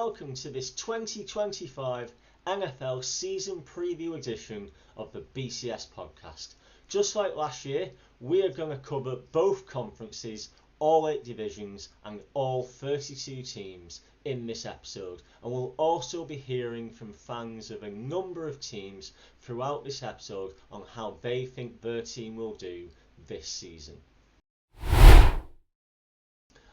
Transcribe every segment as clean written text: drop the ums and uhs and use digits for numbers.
welcome to this 2025 NFL season preview edition of the BCS podcast. Just like last year, we are going to cover both conferences, all 8 divisions and all 32 teams in this episode, and we'll also be hearing from fans of a number of teams throughout this episode on how they think their team will do this season.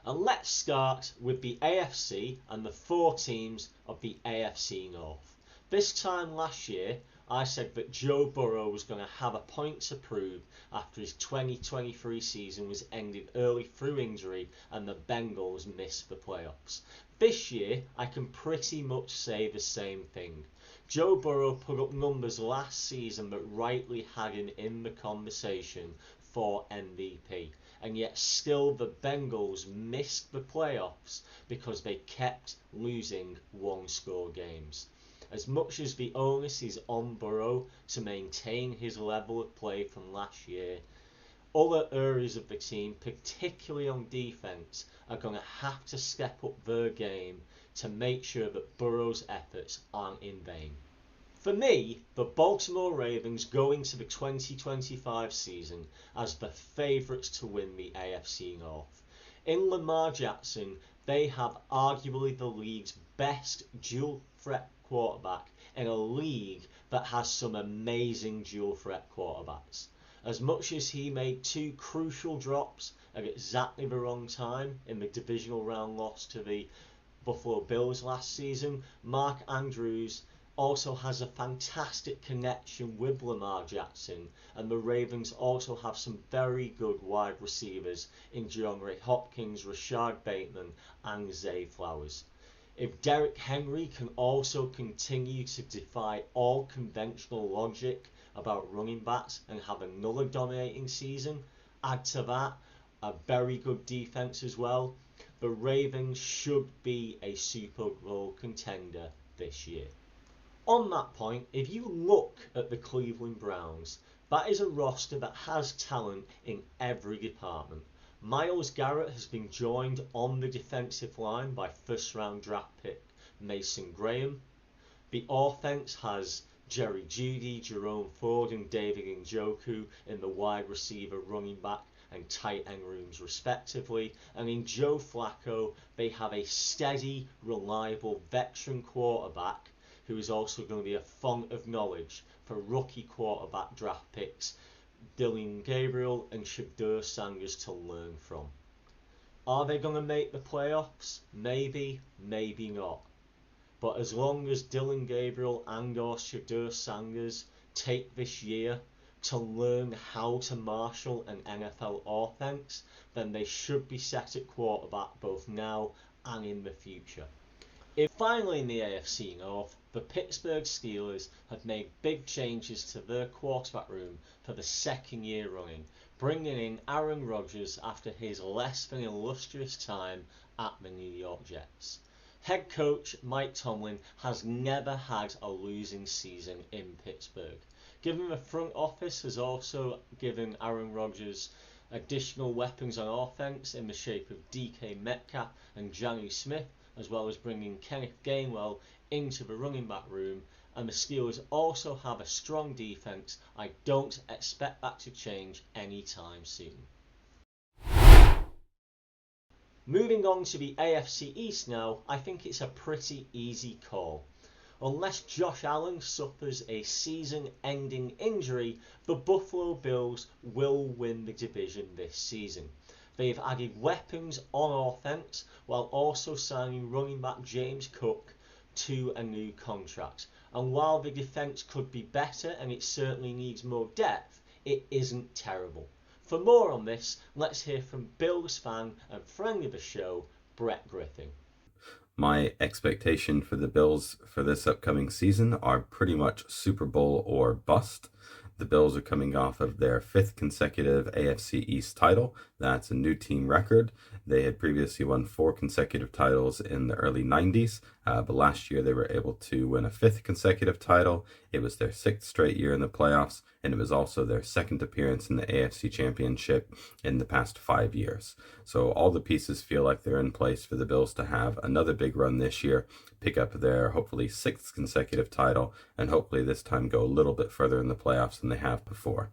And let's start with the AFC and the 4 teams of the AFC North. This time last year, I said that Joe Burrow was going to have a point to prove after his 2023 season was ended early through injury and the Bengals missed the playoffs. This year, I can pretty much say the same thing. Joe Burrow put up numbers last season that rightly had him in the conversation for MVP. And yet still the Bengals missed the playoffs because they kept losing one-score games. As much as the onus is on Burrow to maintain his level of play from last year, other areas of the team, particularly on defence, are going to have to step up their game to make sure that Burrow's efforts aren't in vain. For me, the Baltimore Ravens go into the 2025 season as the favourites to win the AFC North. In Lamar Jackson, they have arguably the league's best dual threat quarterback in a league that has some amazing dual threat quarterbacks. As much as he made 2 crucial drops at exactly the wrong time in the divisional round loss to the Buffalo Bills last season, Mark Andrews also has a fantastic connection with Lamar Jackson, and the Ravens also have some very good wide receivers in DeAndre Hopkins, Rashad Bateman and Zay Flowers. If Derrick Henry can also continue to defy all conventional logic about running backs and have another dominating season, add to that a very good defense as well, the Ravens should be a Super Bowl contender this year. On that point, if you look at the Cleveland Browns, that is a roster that has talent in every department. Myles Garrett has been joined on the defensive line by first round draft pick Mason Graham. The offense has Jerry Jeudy, Jerome Ford and David Njoku in the wide receiver, running back and tight end rooms respectively, and in Joe Flacco they have a steady, reliable veteran quarterback who is also going to be a font of knowledge for rookie quarterback draft picks Dylan Gabriel and Shadur Sanders to learn from. Are they going to make the playoffs? Maybe, maybe not. But as long as Dylan Gabriel and or Shadur Sanders take this year to learn how to marshal an NFL offense, then they should be set at quarterback both now and in the future. Finally in the AFC North, the Pittsburgh Steelers have made big changes to their quarterback room for the second year running, bringing in Aaron Rodgers after his less than illustrious time at the New York Jets. Head coach Mike Tomlin has never had a losing season in Pittsburgh. Given the front office has also given Aaron Rodgers additional weapons on offense in the shape of DK Metcalf and Jonnu Smith, as well as bringing Kenneth Gainwell into the running back room, and the Steelers also have a strong defense. I don't expect that to change anytime soon. Moving on to the AFC East now, I think it's a pretty easy call. Unless Josh Allen suffers a season-ending injury, the Buffalo Bills will win the division this season. They've added weapons on offense while also signing running back James Cook to a new contract. And while the defense could be better and it certainly needs more depth, it isn't terrible. For more on this, let's hear from Bills fan and friend of the show, Bret Griffin. My expectation for the Bills for this upcoming season are pretty much Super Bowl or bust. The Bills are coming off of their 5th consecutive AFC East title. That's a new team record. They had previously won 4 consecutive titles in the early 90s, But last year they were able to win a fifth consecutive title. It was their sixth straight year in the playoffs, and it was also their second appearance in the AFC Championship in the past 5 years. So all the pieces feel like they're in place for the Bills to have another big run this year, pick up their hopefully sixth consecutive title, and hopefully this time go a little bit further in the playoffs than they have before.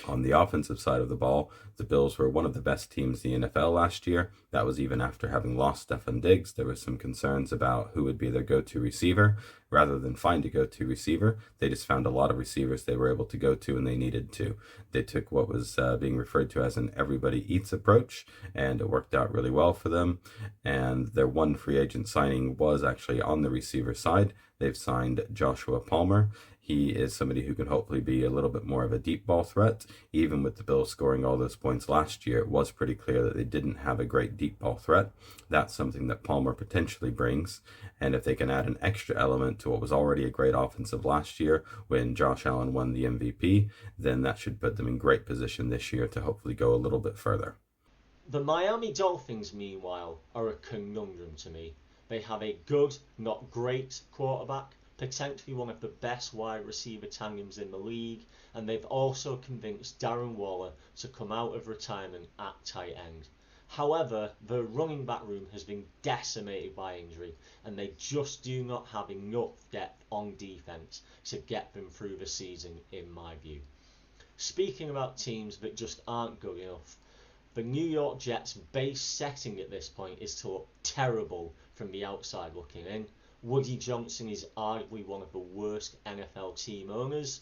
On the offensive side of the ball, the Bills were one of the best teams in the NFL last year. That was even after having lost Stefon Diggs. There was some concerns about who would be their go-to receiver. Rather than find a go-to receiver, they just found a lot of receivers they were able to go to when they needed to. They took what was being referred to as an everybody eats approach, and it worked out really well for them. And their one free agent signing was actually on the receiver side. They've signed Joshua Palmer. He is somebody who can hopefully be a little bit more of a deep ball threat. Even with the Bills scoring all those points last year, it was pretty clear that they didn't have a great deep ball threat. That's something that Palmer potentially brings. And if they can add an extra element to what was already a great offensive last year when Josh Allen won the MVP, then that should put them in great position this year to hopefully go a little bit further. The Miami Dolphins, meanwhile, are a conundrum to me. They have a good, not great quarterback, potentially one of the best wide receiver tandems in the league, and they've also convinced Darren Waller to come out of retirement at tight end. However, the running back room has been decimated by injury, and they just do not have enough depth on defense to get them through the season, in my view. Speaking about teams that just aren't good enough, the New York Jets' base setting at this point is to look terrible from the outside looking in. Woody Johnson is arguably one of the worst NFL team owners,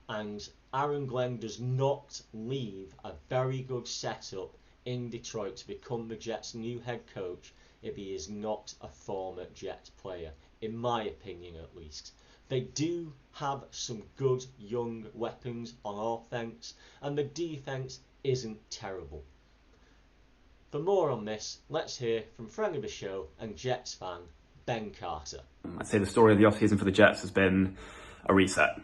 and Aaron Glenn does not leave a very good setup in Detroit to become the Jets' new head coach if he is not a former Jet player, in my opinion at least. They do have some good young weapons on offense, and the defense isn't terrible. For more on this, let's hear from friend of the show and Jets fan, Ben Carter. I'd say the story of the offseason for the Jets has been a reset.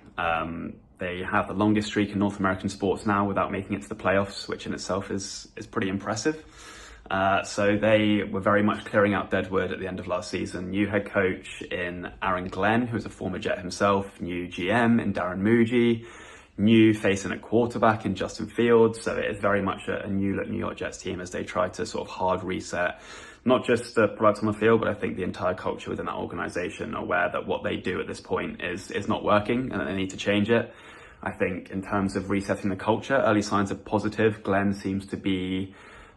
They have the longest streak in North American sports now without making it to the playoffs, which in itself is pretty impressive. So they were very much clearing out deadwood at the end of last season. New head coach in Aaron Glenn, who's a former Jet himself, new GM in Darren Moody, new face in at quarterback in Justin Fields. So it is very much a new look New York Jets team as they try to sort of hard reset not just the products on the field, but I think the entire culture within that organization are aware that what they do at this point is not working and that they need to change it. I think in terms of resetting the culture, early signs are positive. Glenn seems to be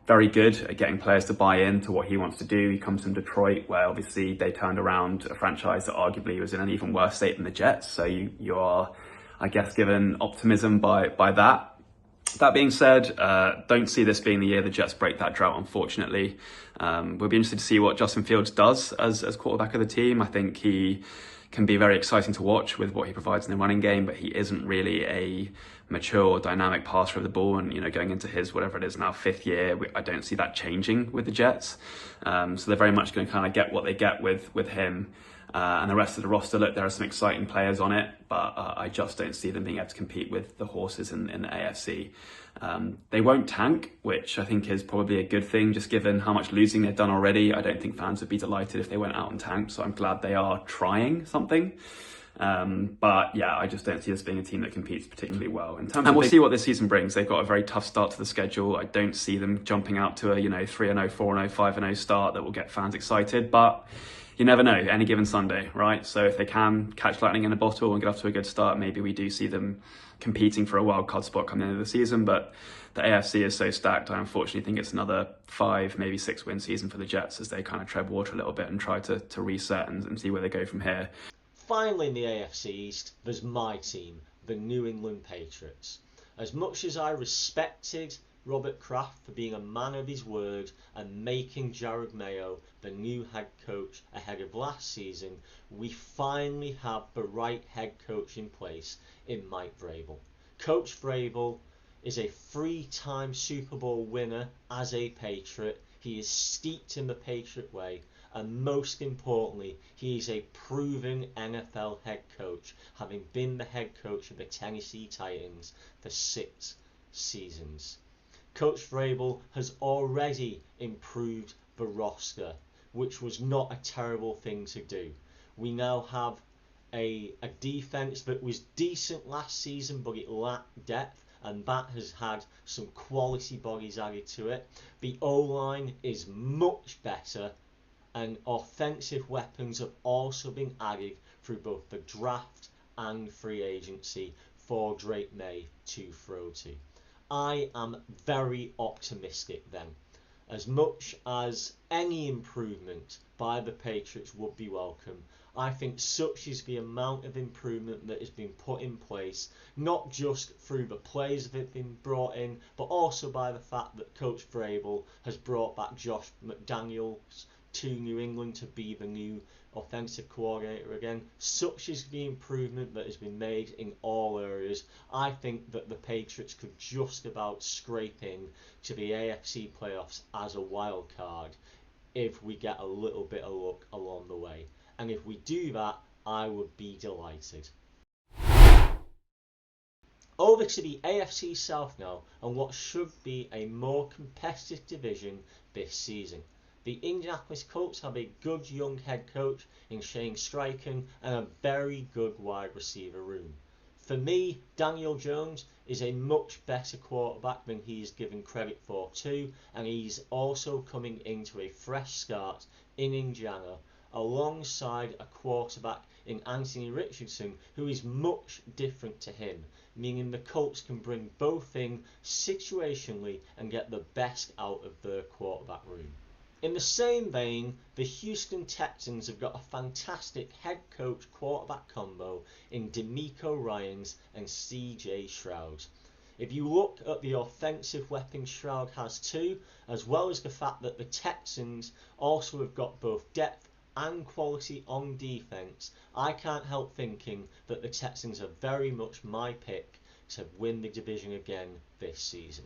very good at getting players to buy into what he wants to do. He comes from Detroit, where obviously they turned around a franchise that arguably was in an even worse state than the Jets. So you are, I guess, given optimism by that. That being said, don't see this being the year the Jets break that drought, unfortunately. We'll be interested to see what Justin Fields does as quarterback of the team. I think he can be very exciting to watch with what he provides in the running game, but he isn't really a mature, dynamic passer of the ball. And, going into his, whatever it is now, 5th year, I don't see that changing with the Jets. So they're very much going to kind of get what they get with him. And the rest of the roster, look, there are some exciting players on it, but I just don't see them being able to compete with the horses in the AFC. They won't tank, which I think is probably a good thing, just given how much losing they've done already. I don't think fans would be delighted if they went out and tanked, so I'm glad they are trying something. But yeah, I just don't see this being a team that competes particularly well. And we'll see what this season brings. They've got a very tough start to the schedule. I don't see them jumping out to a 3-0, 4-0, 5-0 start that will get fans excited, but you never know, any given Sunday, right? So if they can catch lightning in a bottle and get off to a good start, maybe we do see them competing for a wild card spot coming into the season. But the AFC is so stacked, I unfortunately think it's another 5, maybe 6 win season for the Jets as they kind of tread water a little bit and try to reset and see where they go from here. Finally, in the AFC East, there's my team, the New England Patriots. As much as I respected Robert Kraft for being a man of his word and making Jared Mayo the new head coach ahead of last season, we finally have the right head coach in place in Mike Vrabel. Coach Vrabel is a 3-time Super Bowl winner as a Patriot. He is steeped in the Patriot way, and most importantly, he is a proven NFL head coach, having been the head coach of the Tennessee Titans for 6 seasons. Coach Vrabel has already improved the roster, which was not a terrible thing to do. We now have a defence that was decent last season, but it lacked depth, and that has had some quality bodies added to it. The O-line is much better, and offensive weapons have also been added through both the draft and free agency for Drake May to throw to. I am very optimistic then. As much as any improvement by the Patriots would be welcome, I think such is the amount of improvement that has been put in place, not just through the players that have been brought in, but also by the fact that Coach Vrabel has brought back Josh McDaniels to New England to be the new offensive coordinator again. Such is the improvement that has been made in all areas. I think that the Patriots could just about scrape in to the AFC playoffs as a wild card if we get a little bit of luck along the way. And if we do that, I would be delighted. Over to the AFC South now, and what should be a more competitive division this season. The Indianapolis Colts have a good young head coach in Shane Steichen and a very good wide receiver room. For me, Daniel Jones is a much better quarterback than he is given credit for too, and he's also coming into a fresh start in Indiana alongside a quarterback in Anthony Richardson who is much different to him, meaning the Colts can bring both in situationally and get the best out of their quarterback room. In the same vein, the Houston Texans have got a fantastic head coach quarterback combo in DeMeco Ryans and CJ Stroud. If you look at the offensive weapons Stroud has too, as well as the fact that the Texans also have got both depth and quality on defence, I can't help thinking that the Texans are very much my pick to win the division again this season.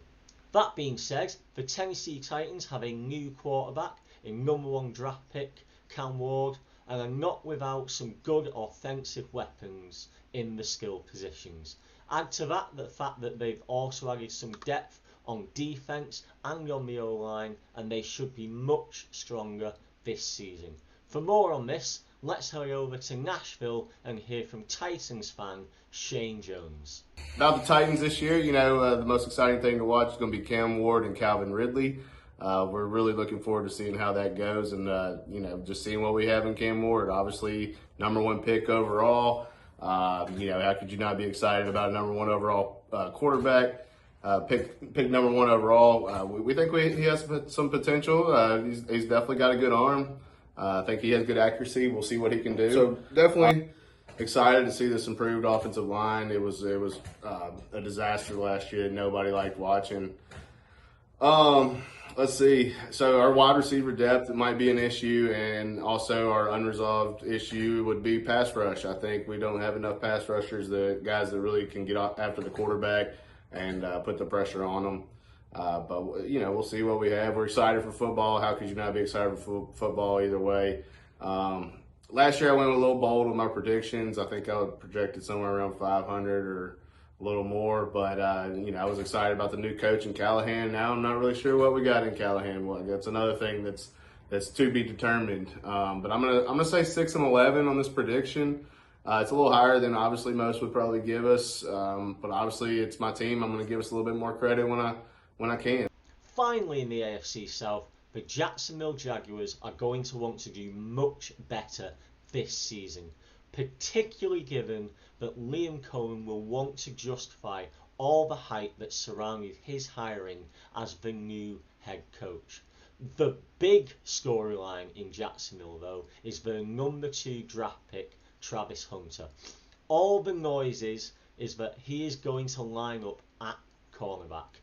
That being said, the Tennessee Titans have a new quarterback in #1 draft pick Cam Ward, and are not without some good offensive weapons in the skill positions. Add to that the fact that they've also added some depth on defence and on the O-line, and they should be much stronger this season. For more on this, let's head over to Nashville and hear from Titans fan Shane Jones. About the Titans this year, the most exciting thing to watch is going to be Cam Ward and Calvin Ridley. We're really looking forward to seeing how that goes and, just seeing what we have in Cam Ward. Obviously, #1 pick overall. How could you not be excited about a #1 overall quarterback? Pick #1 overall. We think he has some potential. He's definitely got a good arm. I think he has good accuracy. We'll see what he can do. So definitely excited to see this improved offensive line. It was a disaster last year. Nobody liked watching. Let's see. So our wide receiver depth might be an issue, and also our unresolved issue would be pass rush. I think we don't have enough pass rushers, the guys that really can get after the quarterback and put the pressure on them. But we'll see what we have. We're excited for football. How could you not be excited for football either way? Last year I went a little bold with my predictions. I think I projected somewhere around 500 or a little more. But I was excited about the new coach in Callahan. Now I'm not really sure what we got in Callahan. Well, that's another thing that's to be determined. But I'm gonna say 6-11 on this prediction. It's a little higher than obviously most would probably give us. But obviously it's my team. I'm gonna give us a little bit more credit when I can. Finally, in the AFC South, the Jacksonville Jaguars are going to want to do much better this season, particularly given that Liam Cohen will want to justify all the hype that surrounded his hiring as the new head coach. The big storyline in Jacksonville, though, is the #2 draft pick, Travis Hunter. All the noise is that he is going to line up at cornerback.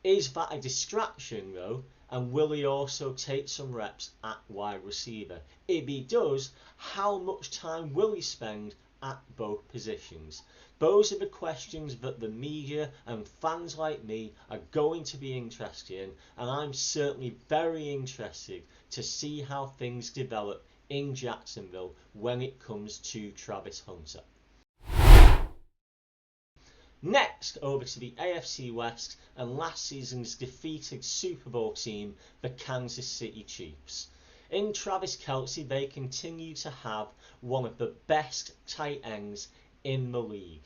Is that a distraction though, and will he also take some reps at wide receiver? If he does, how much time will he spend at both positions? Those are the questions that the media and fans like me are going to be interested in, and I'm certainly very interested to see how things develop in Jacksonville when it comes to Travis Hunter. Next, over to the AFC West and last season's defeated Super Bowl team, the Kansas City Chiefs. In Travis Kelce, they continue to have one of the best tight ends in the league,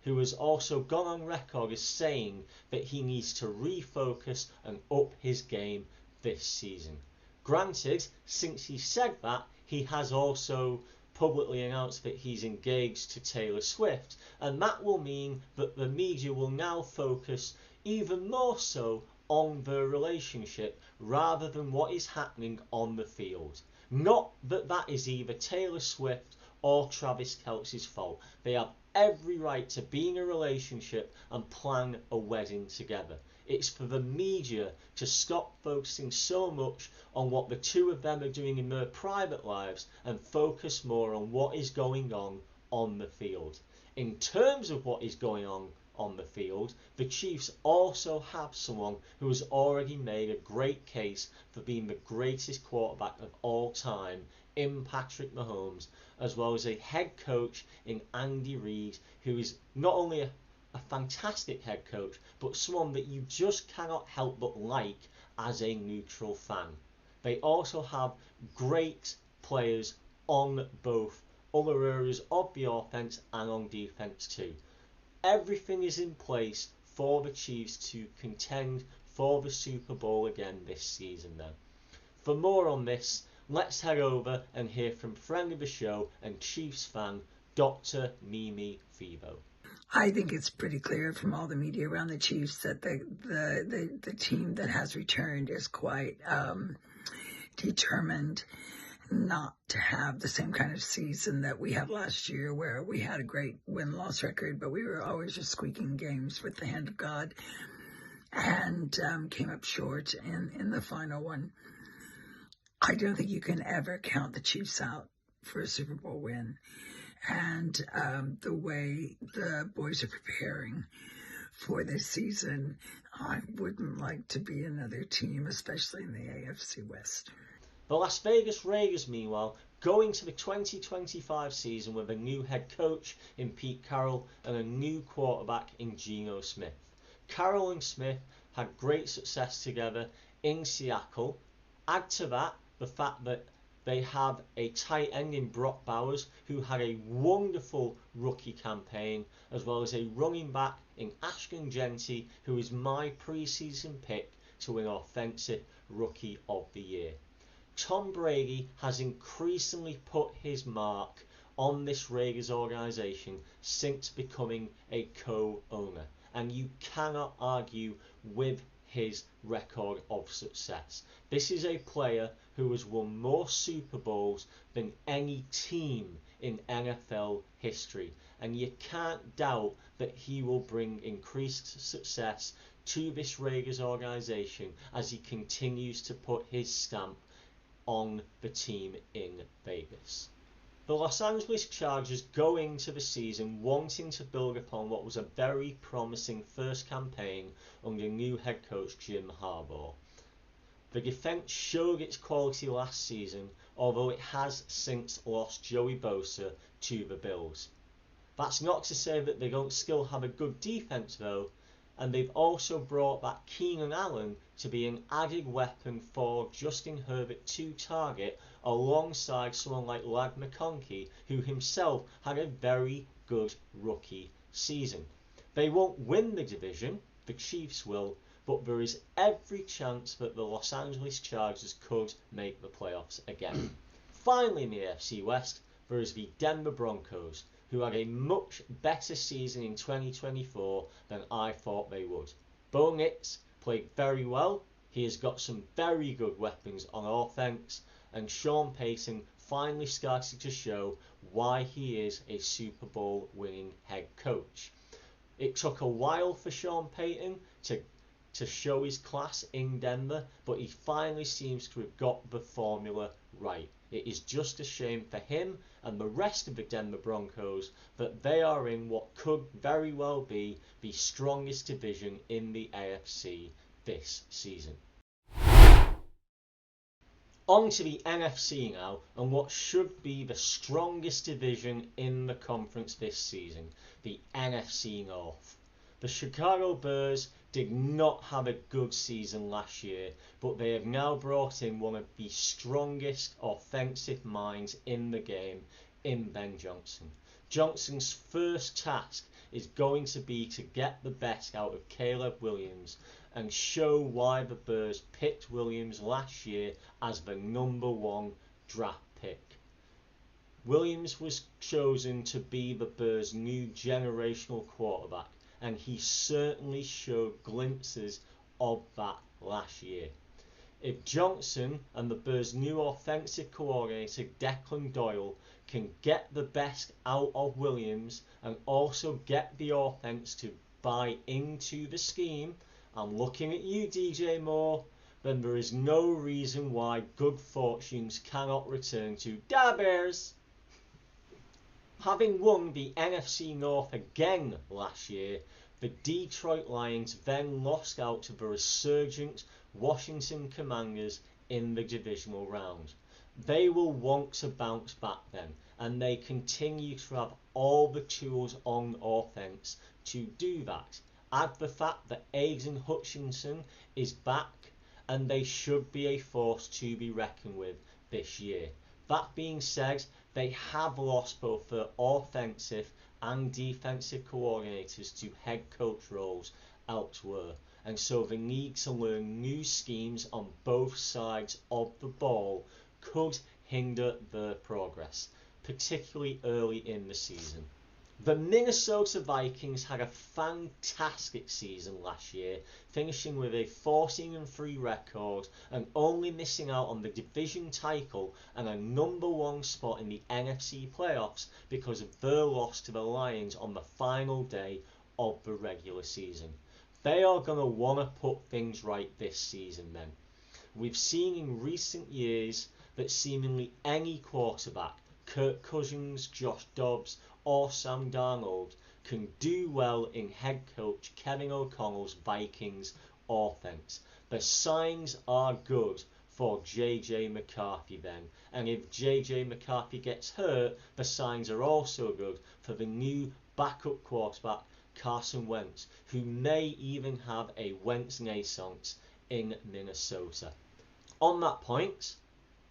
who has also gone on record as saying that he needs to refocus and up his game this season. Granted, since he said that, he has also publicly announced that he's engaged to Taylor Swift, and that will mean that the media will now focus even more so on the relationship rather than what is happening on the field. Not that that is either Taylor Swift or Travis Kelce's fault. They have every right to be in a relationship and plan a wedding together. It's for the media to stop focusing so much on what the two of them are doing in their private lives and focus more on what is going on the field. In terms of what is going on the field, the Chiefs also have someone who has already made a great case for being the greatest quarterback of all time in Patrick Mahomes, as well as a head coach in Andy Reid, who is not only a fantastic head coach, but someone that you just cannot help but like as a neutral fan. They also have great players on both other areas of the offense and on defense too. Everything is in place for the Chiefs to contend for the Super Bowl again this season then. For more on this, let's head over and hear from friend of the show and Chiefs fan, Dr. Mimi Thebo. I think it's pretty clear from all the media around the Chiefs that the team that has returned is quite determined not to have the same kind of season that we had last year, where we had a great win-loss record, but we were always just squeaking games with the hand of God, and came up short in the final one. I don't think you can ever count the Chiefs out for a Super Bowl win. And the way the boys are preparing for this season, I wouldn't like to be another team, especially in the AFC West. The Las Vegas Raiders, meanwhile, going to the 2025 season with a new head coach in Pete Carroll and a new quarterback in Geno Smith. Carroll and Smith had great success together in Seattle. Add to that the fact that they have a tight end in Brock Bowers who had a wonderful rookie campaign, as well as a running back in Ashton Jeanty, who is my preseason pick to win Offensive Rookie of the Year. Tom Brady has increasingly put his mark on this Raiders organisation since becoming a co-owner, and you cannot argue with his record of success. This is a player who has won more Super Bowls than any team in NFL history, and you can't doubt that he will bring increased success to this Raiders organisation as he continues to put his stamp on the team in Vegas. The Los Angeles Chargers go into the season wanting to build upon what was a very promising first campaign under new head coach Jim Harbaugh. The defence showed its quality last season, although it has since lost Joey Bosa to the Bills. That's not to say that they don't still have a good defence though, and they've also brought back Keenan Allen to be an added weapon for Justin Herbert to target alongside someone like Ladd McConkey, who himself had a very good rookie season. They won't win the division, the Chiefs will, but there is every chance that the Los Angeles Chargers could make the playoffs again. Finally in the AFC West, there is the Denver Broncos, who had a much better season in 2024 than I thought they would. Bo Nix played very well, he has got some very good weapons on offense, and Sean Payton finally started to show why he is a Super Bowl winning head coach. It took a while for Sean Payton to show his class in Denver, but he finally seems to have got the formula right. It is just a shame for him and the rest of the Denver Broncos that they are in what could very well be the strongest division in the AFC this season. On to the NFC now, and what should be the strongest division in the conference this season, the NFC North. The Chicago Bears did not have a good season last year, but they have now brought in one of the strongest offensive minds in the game in Ben Johnson. Johnson's first task is going to be to get the best out of Caleb Williams and show why the Bears picked Williams last year as the #1 draft pick. Williams was chosen to be the Bears' new generational quarterback, and he certainly showed glimpses of that last year. If Johnson and the Bears' new offensive coordinator Declan Doyle can get the best out of Williams and also get the offense to buy into the scheme, I'm looking at you, DJ Moore, then there is no reason why good fortunes cannot return to the Bears. Having won the NFC North again last year, the Detroit Lions then lost out to the resurgent Washington Commanders in the divisional round. They will want to bounce back then, and they continue to have all the tools on offense to do that. Add the fact that Aiden Hutchinson is back, and they should be a force to be reckoned with this year. That being said, they have lost both their offensive and defensive coordinators to head coach roles elsewhere, and so the need to learn new schemes on both sides of the ball could hinder their progress, particularly early in the season. The Minnesota Vikings had a fantastic season last year, finishing with a 14-3 record and only missing out on the division title and a #1 spot in the NFC playoffs because of their loss to the Lions on the final day of the regular season. They are going to want to put things right this season then. We've seen in recent years that seemingly any quarterback, Kirk Cousins, Josh Dobbs, or Sam Darnold, can do well in head coach Kevin O'Connell's Vikings offense. The signs are good for JJ McCarthy then, and if JJ McCarthy gets hurt, the signs are also good for the new backup quarterback Carson Wentz, who may even have a Wentz naissance in Minnesota. On that point,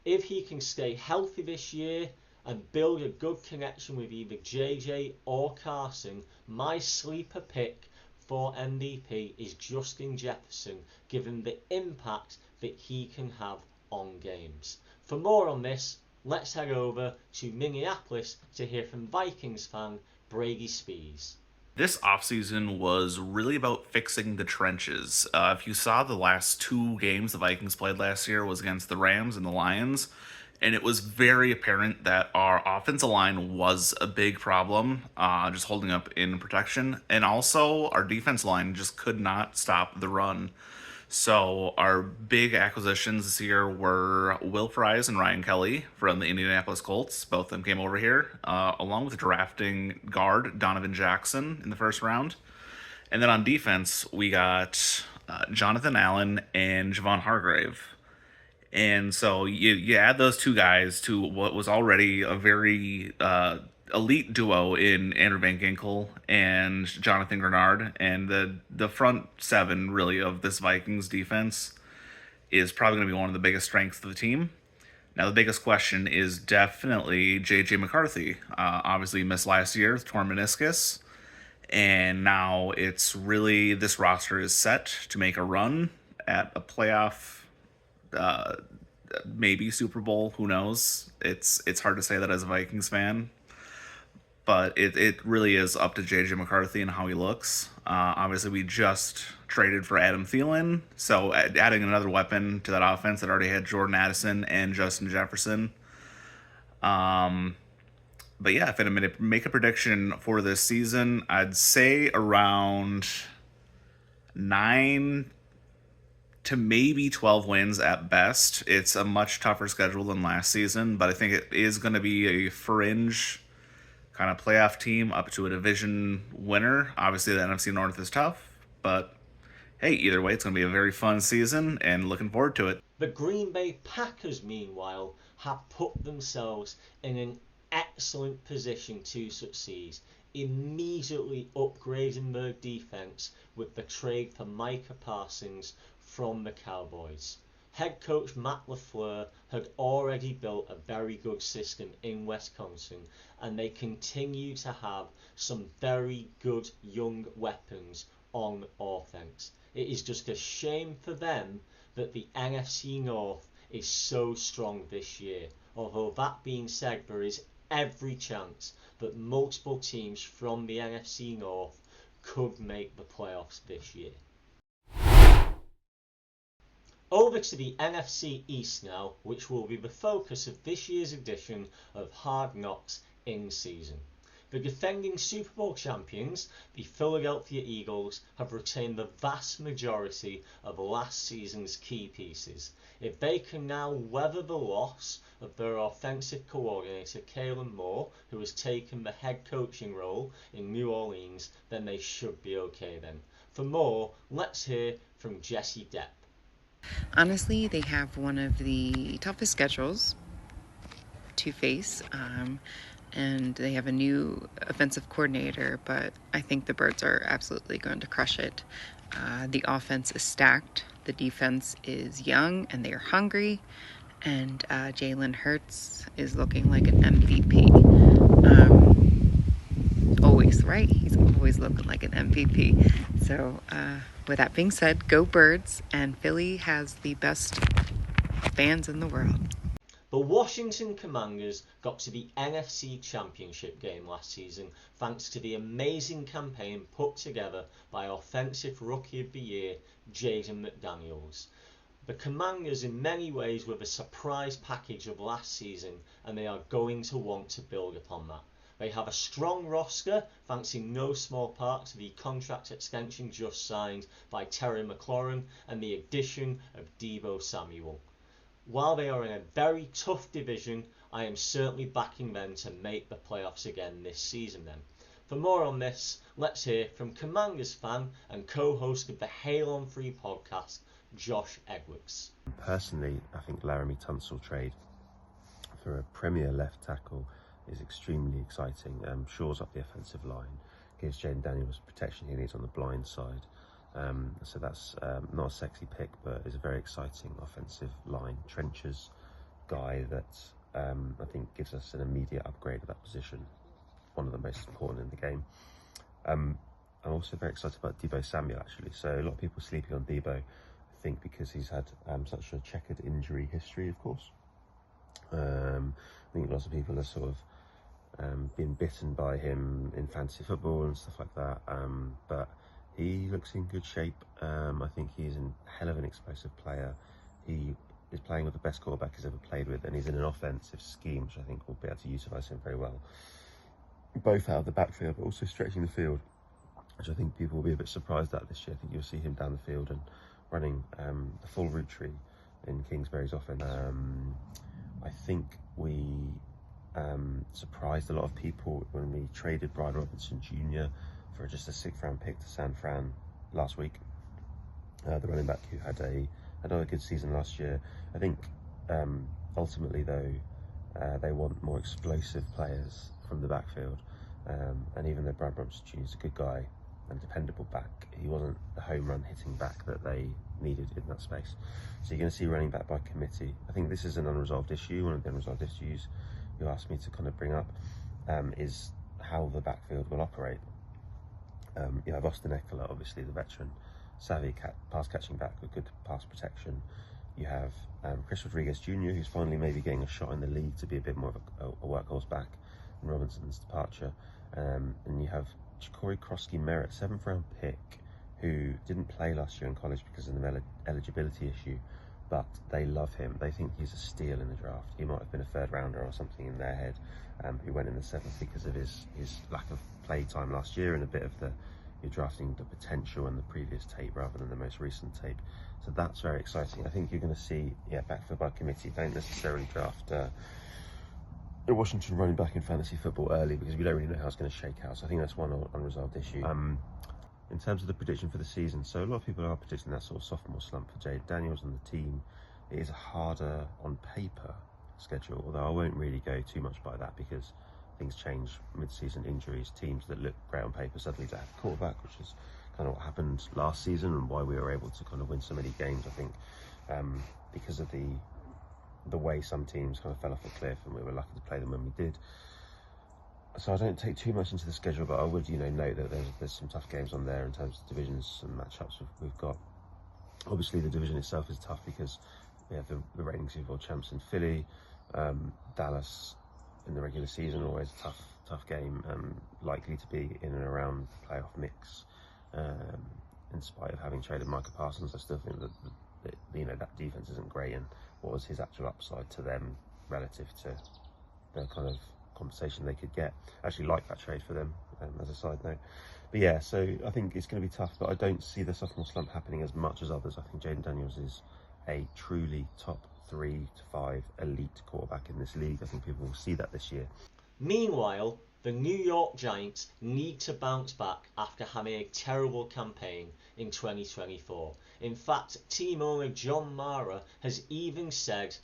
if he can stay healthy this year and build a good connection with either JJ or Carson, my sleeper pick for MVP is Justin Jefferson, given the impact that he can have on games. For more on this, let's head over to Minneapolis to hear from Vikings fan Brady Spiess. This offseason was really about fixing the trenches. If you saw the last 2 games the Vikings played last year was against the Rams and the Lions, and it was very apparent that our offensive line was a big problem, just holding up in protection. And also, our defense line just could not stop the run. So our big acquisitions this year were Will Fries and Ryan Kelly from the Indianapolis Colts. Both of them came over here, along with drafting guard Donovan Jackson in the first round. And then on defense, we got Jonathan Allen and Javon Hargrave. And so you add those 2 guys to what was already a very elite duo in Andrew Van Ginkel and Jonathan Grenard, and the front 7 really of this Vikings defense is probably going to be one of the biggest strengths of the team. Now the biggest question is definitely JJ McCarthy. Obviously he missed last year with torn meniscus, and now it's really this roster is set to make a run at a playoff, maybe Super Bowl, who knows. It's hard to say that as a Vikings fan, but it really is up to JJ McCarthy and how he looks. Obviously we just traded for Adam Thielen, so adding another weapon to that offense that already had Jordan Addison and Justin Jefferson. But yeah, if I'm going to make a prediction for this season, I'd say around 9 to maybe 12 wins at best. It's a much tougher schedule than last season, but I think it is going to be a fringe kind of playoff team up to a division winner. Obviously, the NFC North is tough, but hey, either way, it's going to be a very fun season and looking forward to it. The Green Bay Packers, meanwhile, have put themselves in an excellent position to succeed immediately upgrading their defence with the trade for Micah Parsons from the Cowboys. Head coach Matt LaFleur had already built a very good system in Wisconsin, and they continue to have some very good young weapons on offense. It is just a shame for them that the NFC North is so strong this year. Although that being said, there is every chance that multiple teams from the NFC North could make the playoffs this year. Over to the NFC East now, which will be the focus of this year's edition of Hard Knocks in season. The defending Super Bowl champions, the Philadelphia Eagles, have retained the vast majority of last season's key pieces. If they can now weather the loss of their offensive coordinator, Kalen Moore, who has taken the head coaching role in New Orleans, then they should be okay then. For more, let's hear from Jessie Deopp. Honestly, they have one of the toughest schedules to face, and they have a new offensive coordinator, but I think the Birds are absolutely going to crush it. The offense is stacked, the defense is young, and they are hungry, and Jalen Hurts is looking like an MVP. Always, right? He's always looking like an MVP. So, with that being said, go Birds, and Philly has the best fans in the world. The Washington Commanders got to the NFC Championship game last season thanks to the amazing campaign put together by Offensive Rookie of the Year, Jaden McDaniels. The Commanders in many ways were the surprise package of last season, and they are going to want to build upon that. They have a strong roster, thanks in no small part to the contract extension just signed by Terry McLaurin and the addition of Thebo Samuel. While they are in a very tough division, I am certainly backing them to make the playoffs again this season then. For more on this, let's hear from Commanders fan and co-host of the Hail on 3 podcast, Josh Edwards. Personally, I think Laramie Tunsil trade for a premier left tackle is extremely exciting. Shores up the offensive line, gives Jaden Daniels protection he needs on the blind side. So that's not a sexy pick, but is a very exciting offensive line trenches guy that I think gives us an immediate upgrade at that position, one of the most important in the game. I'm also very excited about Thebo Samuel actually. So a lot of people sleeping on Thebo, I think because he's had such a checkered injury history, of course. I think lots of people are sort of been bitten by him in fantasy football and stuff like that, but he looks in good shape. I think he's a hell of an explosive player. He is playing with the best quarterback he's ever played with, and he's in an offensive scheme which I think will be able to utilise him very well, both out of the backfield but also stretching the field, which I think people will be a bit surprised at this year. I think you'll see him down the field and running the full route tree in Kingsbury's offense. I think we surprised a lot of people when we traded Brian Robinson Jr. for just a 6th round pick to San Fran last week. The running back who had another good season last year. I think ultimately though they want more explosive players from the backfield, and even though Brian Robinson Jr. is a good guy and dependable back, he wasn't the home run hitting back that they needed in that space. So you're going to see running back by committee. I think this is an unresolved issue. One of the unresolved issues you asked me to kind of bring up is how the backfield will operate. You have Austin Eckler, obviously the veteran, savvy pass catching back with good pass protection. You have Chris Rodriguez Jr., who's finally maybe getting a shot in the league to be a bit more of a workhorse back in Robinson's departure. And you have Corey Krosky-Merritt, 7th round pick, who didn't play last year in college because of an eligibility issue, but they love him. They think he's a steal in the draft. He might have been a 3rd rounder or something in their head, who went in the 7th because of his lack of play time last year and a bit of you're drafting the potential and the previous tape rather than the most recent tape. So that's very exciting. I think you're going to see, backfield by committee. Don't necessarily draft a Washington running back in fantasy football early because we don't really know how it's going to shake out. So I think that's one unresolved issue. In terms of the prediction for the season, so a lot of people are predicting that sort of sophomore slump for Jaden Daniels and the team. It is a harder on paper schedule, although I won't really go too much by that because I things change mid-season, injuries, teams that look great on paper suddenly to have a quarterback, which is kind of what happened last season and why we were able to kind of win so many games, I think, because of the way some teams kind of fell off a cliff, and we were lucky to play them when we did. So I don't take too much into the schedule, but I would, note that there's some tough games on there in terms of divisions and matchups we've got. Obviously, the division itself is tough because we have the reigning Super Bowl champs in Philly, Dallas in the regular season, always a tough game, likely to be in and around the playoff mix. In spite of having traded Micah Parsons, I still think that that defense isn't great, and what was his actual upside to them relative to the kind of compensation they could get. I actually like that trade for them, as a side note. But yeah, so I think it's going to be tough, but I don't see the sophomore slump happening as much as others. I think Jaden Daniels is a truly top 3 to 5 elite quarterback in this league. I think people will see that this year. Meanwhile, the New York Giants need to bounce back after having a terrible campaign in 2024. In fact, team owner John Mara has even said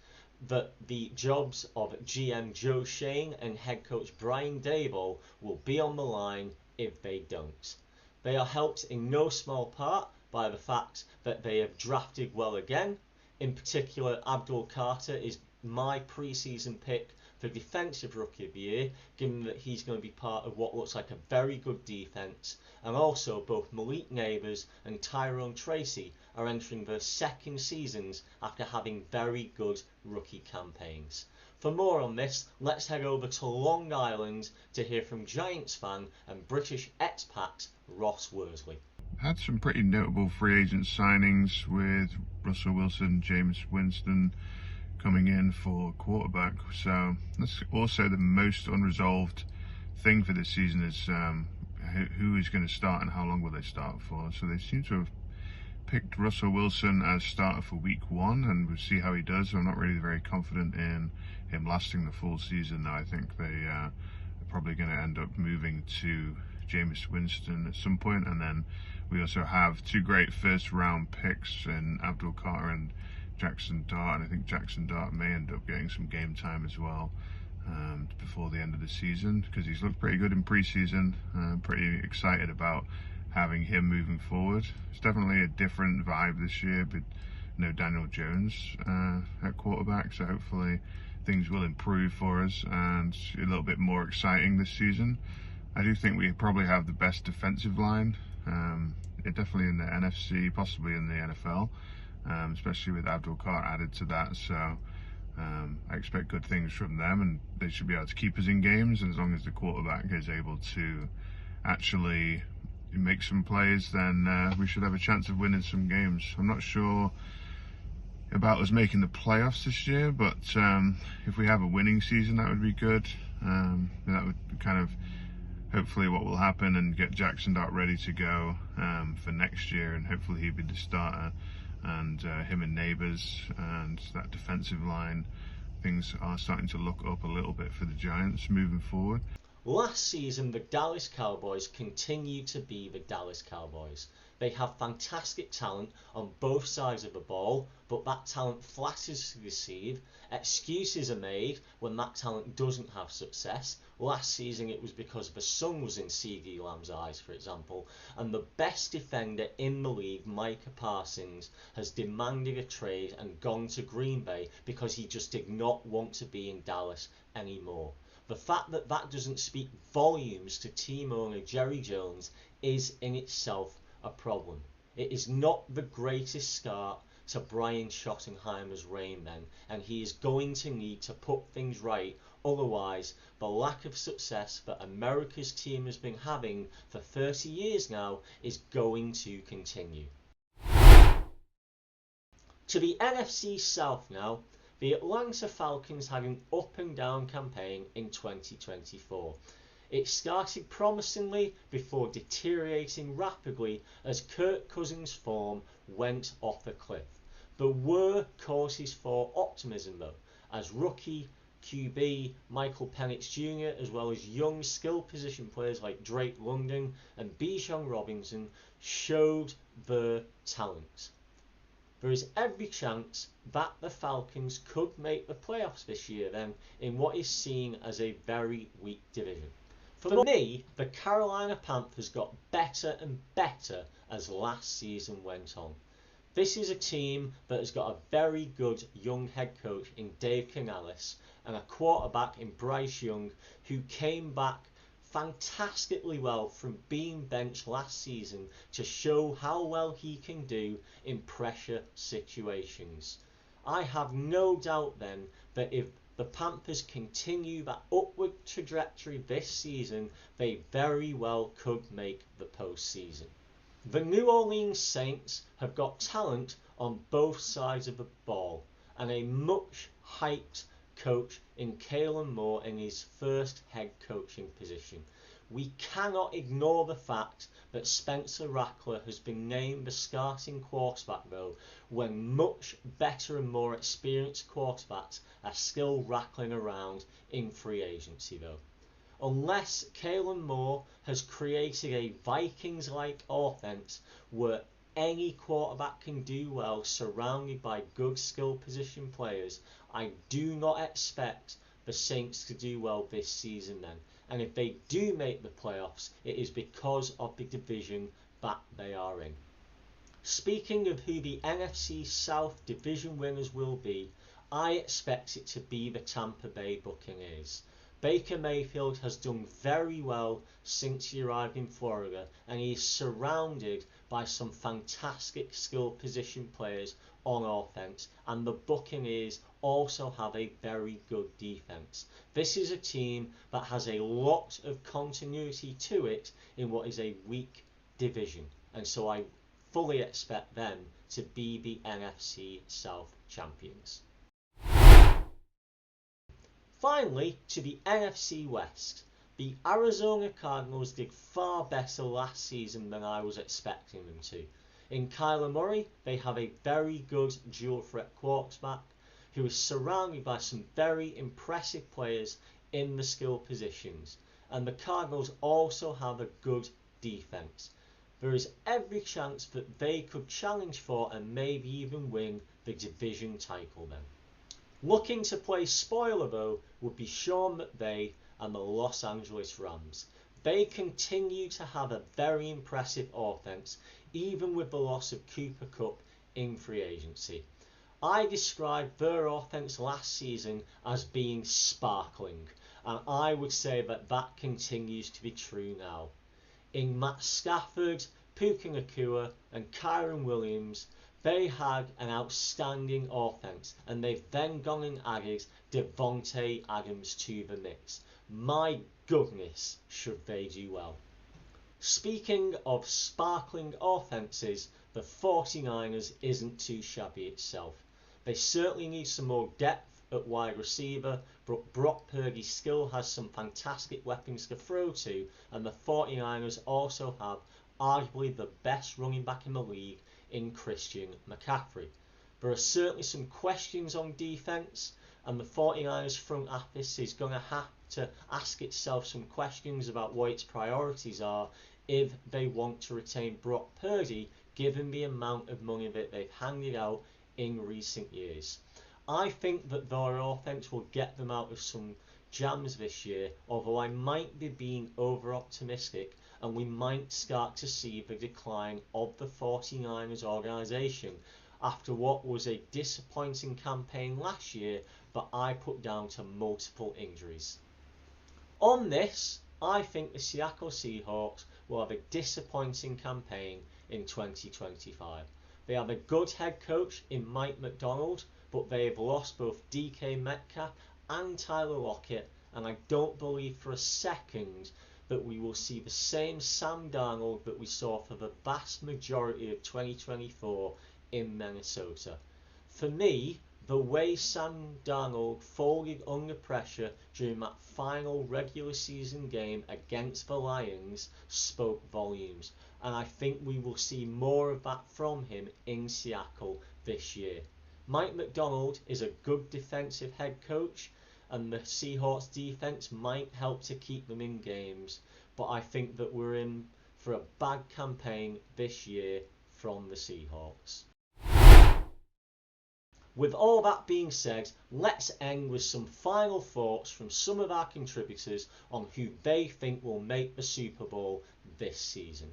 that the jobs of GM Joe Shane and head coach Brian Daboll will be on the line if they don't. They are helped in no small part by the fact that they have drafted well again. In particular, Abdul Carter is my pre-season pick for Defensive Rookie of the Year, given that he's going to be part of what looks like a very good defense. And also, both Malik Neighbors and Tyrone Tracy are entering their second seasons after having very good rookie campaigns. For more on this, let's head over to Long Island to hear from Giants fan and British expat Ross Worsley. Had some pretty notable free agent signings with Russell Wilson, Jameis Winston coming in for quarterback. So that's also the most unresolved thing for this season is who is going to start and how long will they start for. So they seem to have picked Russell Wilson as starter for week 1, and we'll see how he does. I'm not really very confident in him lasting the full season. I think they are probably going to end up moving to Jameis Winston at some point, and then we also have 2 great first round picks in Abdul Carter and Jackson Dart, and I think Jackson Dart may end up getting some game time as well before the end of the season, because he's looked pretty good in preseason. Pretty excited about having him moving forward. It's definitely a different vibe this year, but no Daniel Jones at quarterback, so hopefully things will improve for us and a little bit more exciting this season. I do think we probably have the best defensive line, definitely in the NFC, possibly in the NFL, especially with Abdul Carr added to that. So I expect good things from them, and they should be able to keep us in games. And as long as the quarterback is able to actually make some plays, then we should have a chance of winning some games. I'm not sure about us making the playoffs this year, but if we have a winning season, that would be good. That would kind of hopefully what will happen, and get Jackson Dart ready to go for next year, and hopefully he'll be the starter, and him and Neighbors and that defensive line, things are starting to look up a little bit for the Giants moving forward. Last season, the Dallas Cowboys continue to be the Dallas Cowboys. They have fantastic talent on both sides of the ball, but that talent flatters to deceive. Excuses are made when that talent doesn't have success. Last season it was because the sun was in CeeDee Lamb's eyes, for example, and the best defender in the league, Micah Parsons, has demanded a trade and gone to Green Bay because he just did not want to be in Dallas anymore. The fact that that doesn't speak volumes to team owner Jerry Jones is in itself a problem. It is not the greatest start to Brian Schottenheimer's reign then, and he is going to need to put things right. Otherwise, the lack of success that America's team has been having for 30 years now is going to continue. To the NFC South now. The Atlanta Falcons had an up and down campaign in 2024. It started promisingly before deteriorating rapidly as Kirk Cousins' form went off a cliff. There were causes for optimism though, as rookie QB Michael Penix Jr. as well as young skill position players like Drake London and Bijan Robinson showed their talents. There is every chance that the Falcons could make the playoffs this year then in what is seen as a very weak division. For me, the Carolina Panthers got better and better as last season went on. This is a team that has got a very good young head coach in Dave Canales and a quarterback in Bryce Young who came back fantastically well from being benched last season to show how well he can do in pressure situations. I have no doubt then that if the Panthers continue that upward trajectory this season, they very well could make the postseason. The New Orleans Saints have got talent on both sides of the ball and a much hyped coach in Kalen Moore in his first head coaching position. We cannot ignore the fact that Spencer Rattler has been named the starting quarterback though, when much better and more experienced quarterbacks are still rattling around in free agency though. Unless Kalen Moore has created a Vikings-like offense where any quarterback can do well surrounded by good skill position players, I do not expect the Saints to do well this season then. And if they do make the playoffs, it is because of the division that they are in. Speaking of who the NFC South division winners will be, I expect it to be the Tampa Bay Buccaneers. Baker Mayfield has done very well since he arrived in Florida and he is surrounded by some fantastic skill position players on offense, and the Buccaneers also have a very good defense. This is a team that has a lot of continuity to it in what is a weak division, and so I fully expect them to be the NFC South champions. Finally, to the NFC West. The Arizona Cardinals did far better last season than I was expecting them to. In Kyler Murray, they have a very good dual threat quarterback who is surrounded by some very impressive players in the skill positions. And the Cardinals also have a good defense. There is every chance that they could challenge for and maybe even win the division title then. Looking to play spoiler though would be Sean McVay and the Los Angeles Rams. They continue to have a very impressive offense even with the loss of Cooper Kupp in free agency. I described their offense last season as being sparkling, and I would say that that continues to be true now. In Matt Stafford, Puka Nacua and Kyron Williams, they had an outstanding offense, and they've then gone and added Devontae Adams to the mix. My goodness, should they do well. Speaking of sparkling offenses, the 49ers isn't too shabby itself. They certainly need some more depth at wide receiver, but Brock Purdy still has some fantastic weapons to throw to, and the 49ers also have arguably the best running back in the league in Christian McCaffrey. There are certainly some questions on defense, and the 49ers front office is going to have to ask itself some questions about what its priorities are if they want to retain Brock Purdy given the amount of money that they've handed out in recent years. I think that their offense will get them out of some jams this year, although I might be being over optimistic and we might start to see the decline of the 49ers organisation after what was a disappointing campaign last year that I put down to multiple injuries. On this, I think the Seattle Seahawks will have a disappointing campaign in 2025. They have a good head coach in Mike McDonald, but they have lost both DK Metcalf and Tyler Lockett, and I don't believe for a second that we will see the same Sam Darnold that we saw for the vast majority of 2024 in Minnesota. For me, the way Sam Darnold folded under pressure during that final regular season game against the Lions spoke volumes, and I think we will see more of that from him in Seattle this year. Mike McDonald is a good defensive head coach, and the Seahawks defense might help to keep them in games, but I think that we're in for a bad campaign this year from the Seahawks. With all that being said, let's end with some final thoughts from some of our contributors on who they think will make the Super Bowl this season.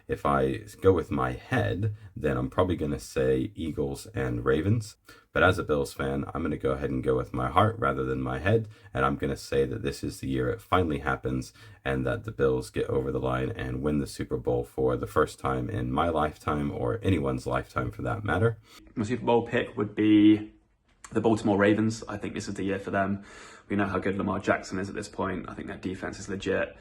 If I go with my head, then I'm probably going to say Eagles and Ravens. But as a Bills fan, I'm going to go ahead and go with my heart rather than my head. And I'm going to say that this is the year it finally happens and that the Bills get over the line and win the Super Bowl for the first time in my lifetime or anyone's lifetime for that matter. My Super Bowl pick would be the Baltimore Ravens. I think this is the year for them. We know how good Lamar Jackson is at this point. I think their defense is legit.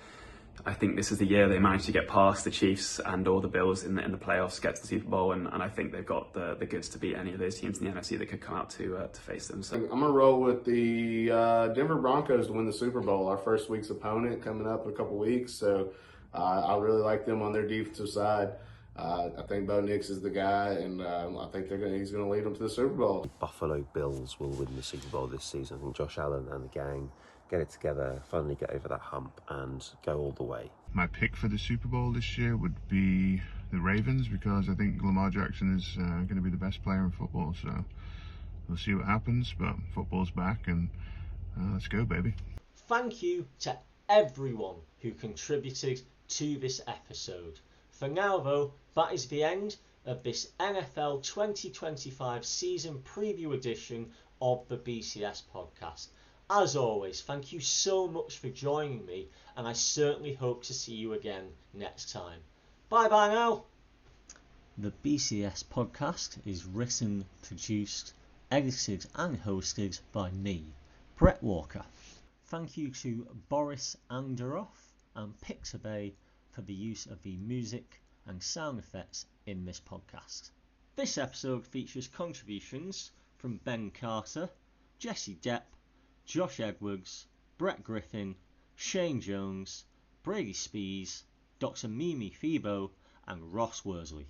I think this is the year they managed to get past the Chiefs and all the Bills in the playoffs, get to the Super Bowl, and I think they've got the goods to beat any of those teams in the NFC that could come out to face them. So I'm going to roll with the Denver Broncos to win the Super Bowl, our first week's opponent coming up in a couple weeks. So I really like them on their defensive side. I think Bo Nix is the guy, and I think he's going to lead them to the Super Bowl. Buffalo Bills will win the Super Bowl this season. I think Josh Allen and the gang get it together, finally get over that hump and go all the way. My pick for the Super Bowl this year would be the Ravens because I think Lamar Jackson is going to be the best player in football. So we'll see what happens, but football's back and let's go, baby. Thank you to everyone who contributed to this episode. For now though, that is the end of this NFL 2025 season preview edition of the BCS podcast. As always, thank you so much for joining me, and I certainly hope to see you again next time. Bye bye now. The BCS podcast is written, produced, edited and hosted by me, Brett Walker. Thank you to Boris Anderoff and Pixabay for the use of the music and sound effects in this podcast. This episode features contributions from Ben Carter, Jessie Deopp, Josh Edwards, Bret Griffin, Shane Jones, Brady Spiess, Dr. Mimi Thebo and Ross Worsley.